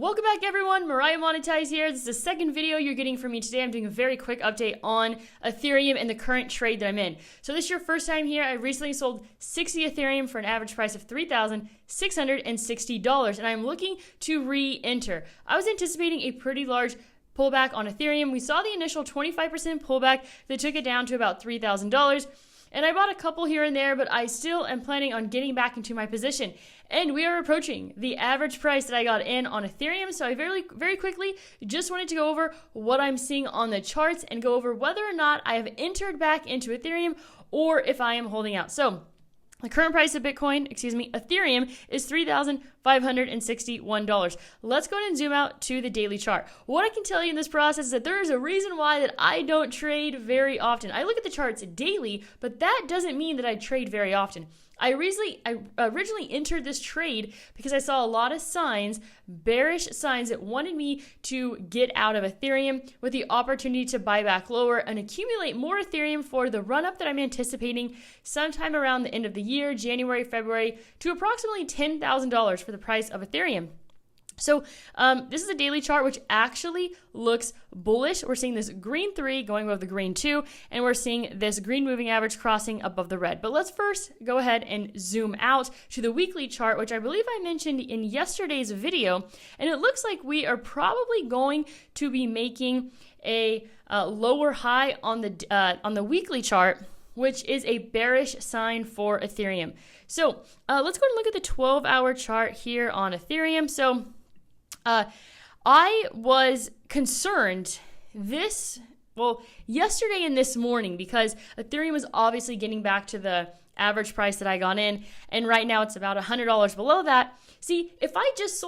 Welcome back everyone, 𝘱𝘱𝘺𝘱𝘺 here. This is the second video you're getting from me today. I'm doing a very quick update on Ethereum and the current trade that I'm in. So this is your first time here. I recently sold 60 Ethereum for an average price of $3,660 and I'm looking to re-enter. I was anticipating a pretty large pullback on Ethereum. We saw the initial 25% pullback that took it down to about $3,000. And I bought a couple here and there, but I still am planning on getting back into my position. And we are approaching the average price that I got in on Ethereum. So I very quickly just wanted to go over what I'm seeing on the charts and go over whether or not I have entered back into Ethereum or if I am holding out. So the current price of Ethereum is $3,561. Let's go ahead and zoom out to the daily chart. What I can tell you in this process is that there is a reason why that I don't trade very often. I look at the charts daily, but that doesn't mean that I trade very often. I originally entered this trade because I saw a lot of signs, bearish signs that wanted me to get out of Ethereum with the opportunity to buy back lower and accumulate more Ethereum for the run-up that I'm anticipating sometime around the end of the year, January, February, to approximately $10,000 for the price of Ethereum. So this is a daily chart which actually looks bullish. We're seeing this green 3 going above the green 2, and we're seeing this green moving average crossing above the red. But let's first go ahead and zoom out to the weekly chart, which I believe I mentioned in yesterday's video. And it looks like we are probably going to be making a lower high on the weekly chart, which is a bearish sign for Ethereum. So let's go and look at the 12-hour chart here on Ethereum. So I was concerned yesterday and this morning because Ethereum was obviously getting back to the average price that I got in, and right now it's about $100 below that. See, if I just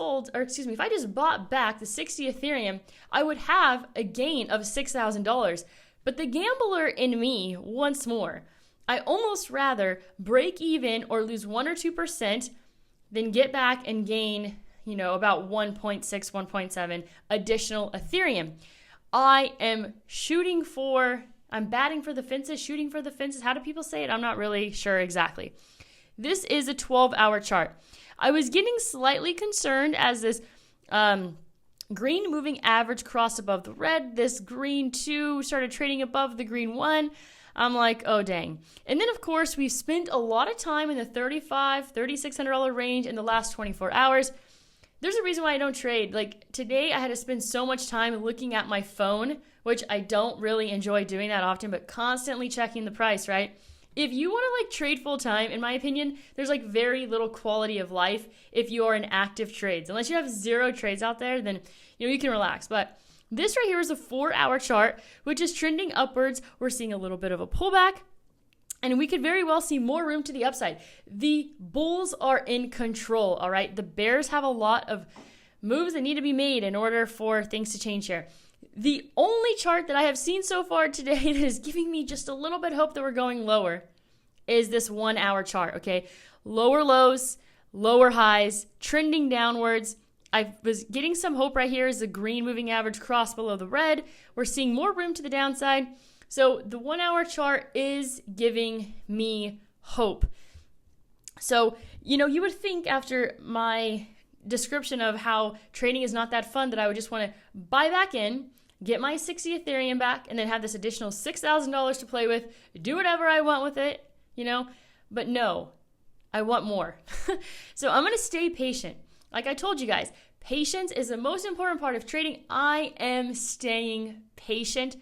bought back the 60 Ethereum, I would have a gain of $6,000. But the gambler in me wants more. I almost rather break even or lose 1 or 2% than get back and gain about 1.6, 1.7 additional Ethereum. I'm batting for the fences, shooting for the fences. How do people say it? I'm not really sure exactly. This is a 12-hour chart. I was getting slightly concerned as this green moving average crossed above the red. This green 2 started trading above the green 1. I'm like, oh dang. And then of course we've spent a lot of time in the $3,500, $3,600 range in the last 24 hours. There's a reason why I don't trade. Like today I had to spend so much time looking at my phone, which I don't really enjoy doing that often, but constantly checking the price, right? If you want to trade full time, in my opinion, there's very little quality of life if you are in active trades. Unless you have 0 trades out there, then you can relax. But this right here is a 4-hour chart, which is trending upwards. We're seeing a little bit of a pullback, and we could very well see more room to the upside. The bulls are in control, all right? The bears have a lot of moves that need to be made in order for things to change here. The only chart that I have seen so far today that is giving me just a little bit of hope that we're going lower is this 1-hour chart, okay? Lower lows, lower highs, trending downwards. I was getting some hope right here as the green moving average cross below the red. We're seeing more room to the downside. So the 1-hour chart is giving me hope. So, you would think after my description of how trading is not that fun that I would just want to buy back in, get my 60 Ethereum back, and then have this additional $6,000 to play with, do whatever I want with it, But no, I want more. So I'm going to stay patient. Like I told you guys, patience is the most important part of trading. I am staying patient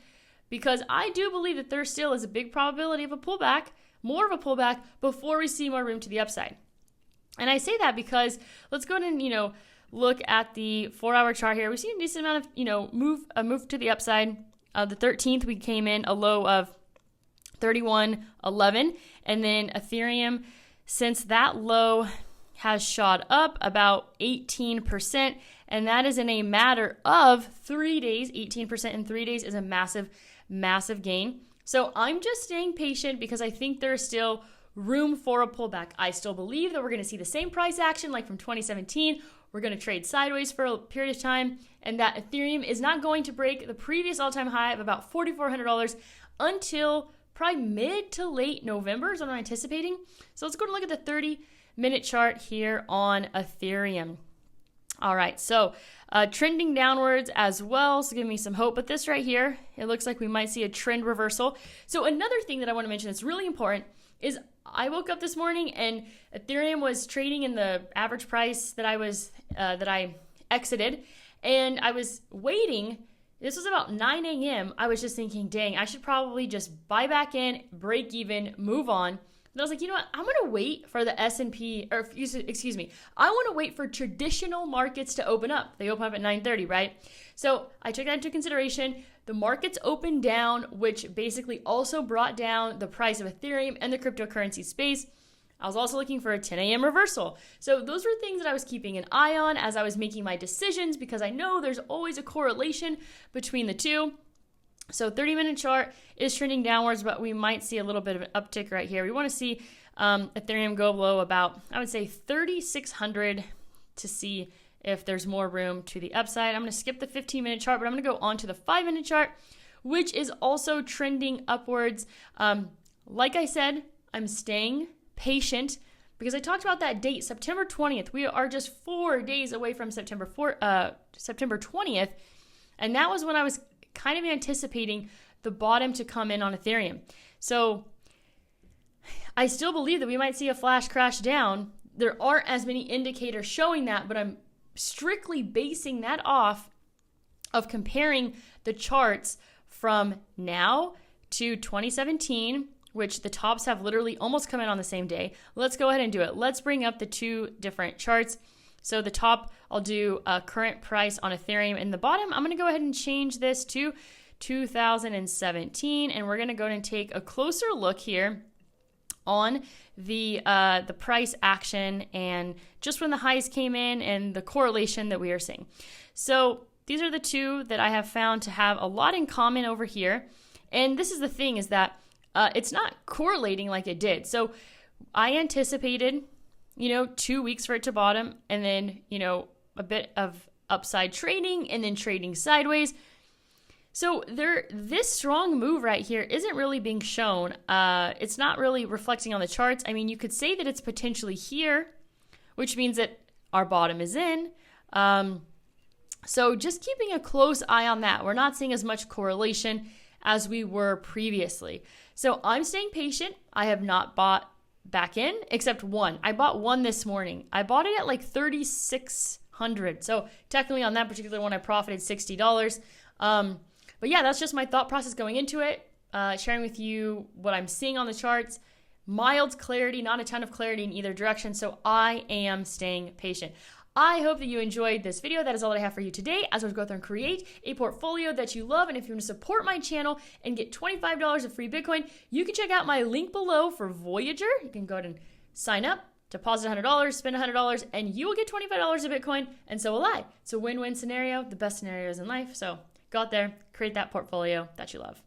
because I do believe that there still is a big probability of a pullback, more of a pullback, before we see more room to the upside. And I say that because let's go ahead and, look at the 4-hour chart here. We've seen a decent amount of, move to the upside. The 13th, we came in a low of 31.11, and then Ethereum, since that low, has shot up about 18%, and that is in a matter of 3 days. 18% in 3 days is a massive, massive gain. So I'm just staying patient because I think there's still room for a pullback. I still believe that we're going to see the same price action like from 2017. We're going to trade sideways for a period of time, and that Ethereum is not going to break the previous all-time high of about $4,400 until probably mid to late November is what I'm anticipating. So let's go and look at the 30-minute chart here on Ethereum. All right, so trending downwards as well, so give me some hope. But this right here, it looks like we might see a trend reversal. So another thing that I want to mention that's really important is I woke up this morning and Ethereum was trading in the average price that I exited, and I was waiting. This was about 9 a.m. I was just thinking, dang, I should probably just buy back in, break even, move on. And I was like, you know what? I'm going to wait for the S&P, or excuse me, I want to wait for traditional markets to open up. They open up at 9:30, right? So I took that into consideration. The markets opened down, which basically also brought down the price of Ethereum and the cryptocurrency space. I was also looking for a 10 a.m. reversal. So those were things that I was keeping an eye on as I was making my decisions, because I know there's always a correlation between the two. So 30-minute chart is trending downwards, but we might see a little bit of an uptick right here. We want to see Ethereum go below about, I would say, 3,600 to see if there's more room to the upside. I'm going to skip the 15-minute chart, but I'm going to go on to the 5-minute chart, which is also trending upwards. Like I said, I'm staying patient because I talked about that date, September 20th. We are just 4 days away from September 20th, and that was when I was kind of anticipating the bottom to come in on Ethereum. So I still believe that we might see a flash crash down. There aren't as many indicators showing that, but I'm strictly basing that off of comparing the charts from now to 2017, which the tops have literally almost come in on the same day. Let's go ahead and do it. Let's bring up the two different charts. So the top, I'll do a current price on Ethereum. And the bottom, I'm going to go ahead and change this to 2017. And we're going to go ahead and take a closer look here on the price action and just when the highs came in and the correlation that we are seeing. So these are the two that I have found to have a lot in common over here. And this is the thing, is that it's not correlating like it did. So I anticipated 2 weeks for it to bottom, and then, a bit of upside trading and then trading sideways. So this strong move right here isn't really being shown. It's not really reflecting on the charts. I mean, you could say that it's potentially here, which means that our bottom is in. So just keeping a close eye on that. We're not seeing as much correlation as we were previously. So I'm staying patient. I have not bought back in except one. I bought one this morning. I bought it at like 3,600. So technically on that particular one, I profited $60. But yeah, that's just my thought process going into it. Sharing with you what I'm seeing on the charts. Mild clarity, not a ton of clarity in either direction. So I am staying patient. I hope that you enjoyed this video. That is all that I have for you today as we go through and create a portfolio that you love. And if you want to support my channel and get $25 of free Bitcoin, you can check out my link below for Voyager. You can go ahead and sign up, deposit $100, spend $100, and you will get $25 of Bitcoin, and so will I. It's a win-win scenario, the best scenarios in life. So go out there, create that portfolio that you love.